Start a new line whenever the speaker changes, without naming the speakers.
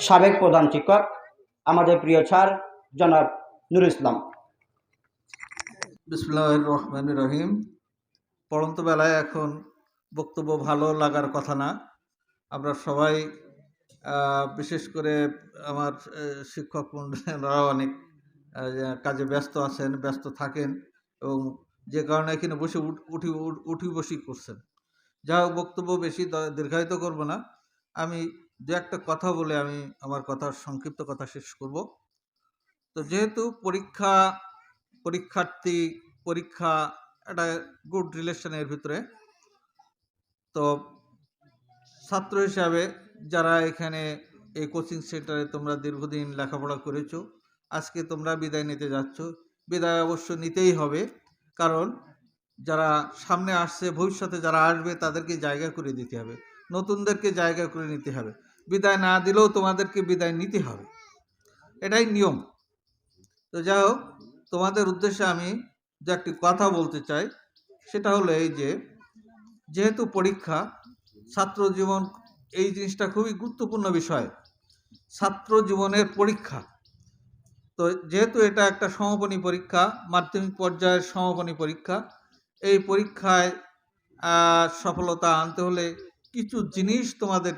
সাবেক প্রধান শিক্ষক আমাদের প্রিয় স্যার জনাব নুরুল ইসলাম।
বিসমিল্লাহির রহমানির রহিম। পড়ন্ত বেলায় এখন বক্তব্য ভালো লাগার কথা না। আমরা সবাই বিশেষ করে আমার শিক্ষক মণ্ডলীরাও অনেক কাজে ব্যস্ত আছেন, ব্যস্ত থাকেন এবং যে কারণে এখানে বসে উঠি বসি করছেন। যা হোক, বক্তব্য বেশি দীর্ঘায়িত করব না। আমি দু একটা কথা বলে আমি আমার সংক্ষিপ্ত কথা শেষ করব। তো যেহেতু পরীক্ষার্থী পরীক্ষা একটা গুড রিলেশনের ভিতরে, তো ছাত্র হিসাবে যারা এখানে এই কোচিং সেন্টারে তোমরা দীর্ঘদিন লেখাপড়া করেছো, আজকে তোমরা বিদায় নিতে যাচ্ছ। বিদায় অবশ্য নিতেই হবে, কারণ যারা সামনে আসছে, ভবিষ্যতে যারা আসবে তাদেরকে জায়গা করে দিতে হবে, নতুনদেরকে জায়গা করে নিতে হবে। বিদায় না দিলেও তোমাদেরকে বিদায় নিতে হবে, এটাই নিয়ম। তো যাই হোক, তোমাদের উদ্দেশ্যে আমি যে একটি কথা বলতে চাই, সেটা হলো এই যে, যেহেতু পরীক্ষা, ছাত্র জীবন এই জিনিসটা খুবই গুরুত্বপূর্ণ বিষয়। ছাত্র জীবনের পরীক্ষা, তো যেহেতু এটা একটা সমাপনী পরীক্ষা, মাধ্যমিক পর্যায়ের সমাপনী পরীক্ষা, এই পরীক্ষায় সফলতা আনতে হলে কিছু জিনিস তোমাদের